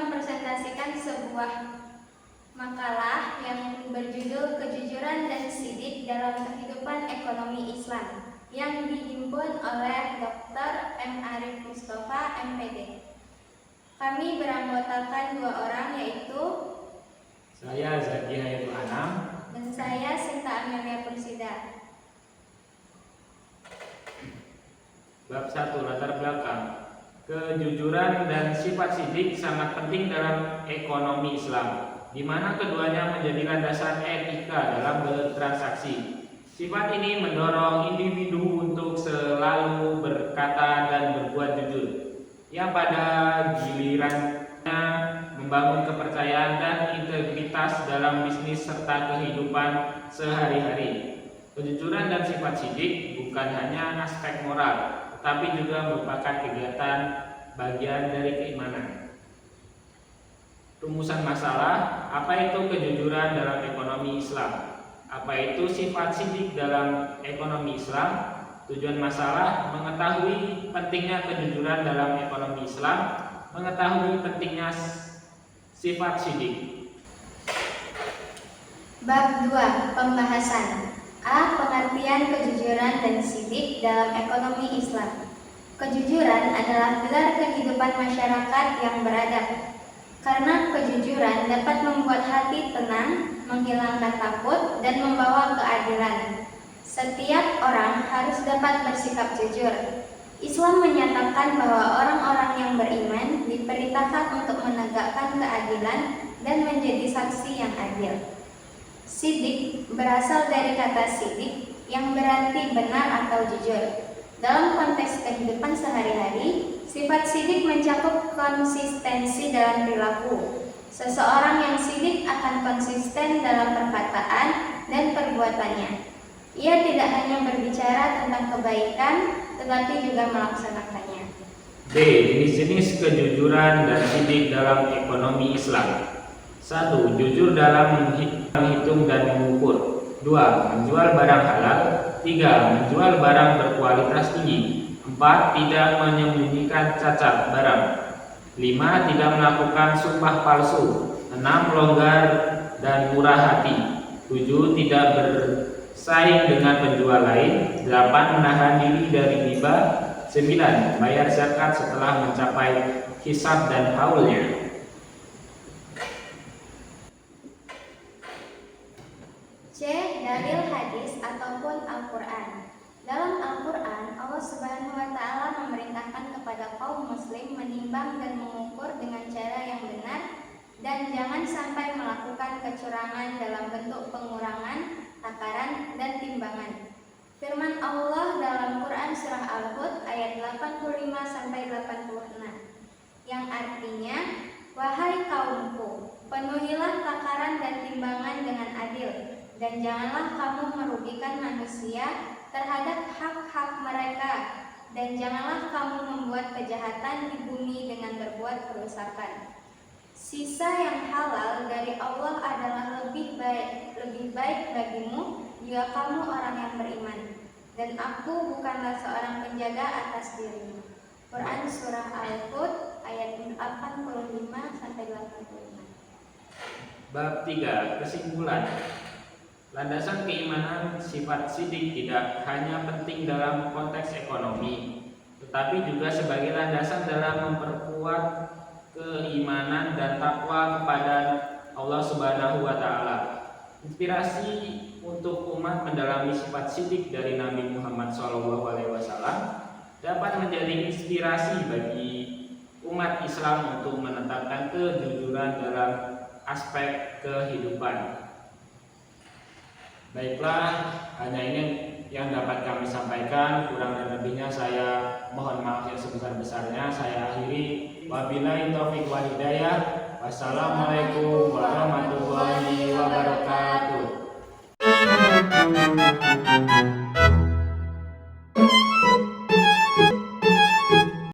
mempresentasikan sebuah makalah yang berjudul Kejujuran dan Sidik dalam Kehidupan Ekonomi Islam yang dihimpun oleh Dr. M. Arif Mustafa, MPD. Kami beranggotakan 2 orang, yaitu saya Zaki Hairul Anam dan saya Sinta Amelia Pursida. Bab 1, latar belakang. Kejujuran dan sifat sidik sangat penting dalam ekonomi Islam, di mana keduanya menjadi landasan etika dalam bertransaksi. Sifat ini mendorong individu untuk selalu berkata dan berbuat jujur, yang pada gilirannya membangun kepercayaan dan integritas dalam bisnis serta kehidupan sehari-hari. Kejujuran dan sifat sidik bukan hanya aspek moral, tetapi juga merupakan kegiatan bagian dari keimanan. Rumusan masalah, apa itu kejujuran dalam ekonomi Islam? Apa itu sifat sidik dalam ekonomi Islam? Tujuan masalah, mengetahui pentingnya kejujuran dalam ekonomi Islam, mengetahui pentingnya sifat sidik. Bab 2, pembahasan. A. Pengertian kejujuran dan sidik dalam ekonomi Islam. Kejujuran adalah pilar kehidupan masyarakat yang beradab. Karena kejujuran dapat membuat hati tenang, menghilangkan takut, dan membawa keadilan. Setiap orang harus dapat bersikap jujur. Islam menyatakan bahwa orang-orang yang beriman diperintahkan untuk menegakkan keadilan dan menjadi saksi yang adil. Sidik berasal dari kata sidik yang berarti benar atau jujur. Dalam konteks kehidupan sehari-hari, sifat sidik mencakup konsistensi dalam perilaku. Seseorang yang sidik akan konsisten dalam perkataan dan perbuatannya. Ia tidak hanya berbicara tentang kebaikan, tetapi juga melaksanakannya. D. Jenis-jenis kejujuran dan sidik dalam ekonomi Islam. 1. Jujur dalam menghitung dan mengukur. 2. Menjual barang halal. 3. Menjual barang berkualitas tinggi. 4. Tidak menyembunyikan cacat barang. 5. Tidak melakukan sumpah palsu. 6. Longgar dan murah hati. 7. Tidak bersaing dengan penjual lain. 8. Menahan diri dari riba. 9. Bayar zakat setelah mencapai hisab dan haulnya. C. Dalil hadis ataupun Al-Quran. Dalam Al-Quran, Allah Subhanahu wa Ta'ala memerintahkan kepada kaum muslim menimbang dan mengukur dengan cara yang benar dan jangan sampai melakukan kecurangan dalam bentuk pengurangan, takaran, dan timbangan. Firman Allah dalam Quran surah Al-Hud ayat 85-86 yang artinya, wahai kaumku, penuhilah takaran dan timbangan dengan adil, dan janganlah kamu merugikan manusia terhadap hak-hak mereka, dan janganlah kamu membuat kejahatan di bumi dengan berbuat kerusakan. Sisa yang halal dari Allah adalah lebih baik bagimu jika kamu orang yang beriman, dan aku bukanlah seorang penjaga atas dirimu. Quran surah Al-Hud ayat 85-85. Bab 3, kesimpulan. Landasan keimanan sifat sidik tidak hanya penting dalam konteks ekonomi, tetapi juga sebagai landasan dalam memperkuat keimanan dan takwa kepada Allah Subhanahu wa Ta'ala. Inspirasi untuk umat mendalami sifat sidik dari Nabi Muhammad SAW dapat menjadi inspirasi bagi umat Islam untuk menetapkan kejujuran dalam aspek kehidupan. Baiklah, hanya ini yang dapat kami sampaikan. Kurang dan lebihnya saya mohon maaf yang sebesar-besarnya. Saya akhiri. Wabillahi taufiq wal hidayah. Wassalamualaikum warahmatullahi wabarakatuh.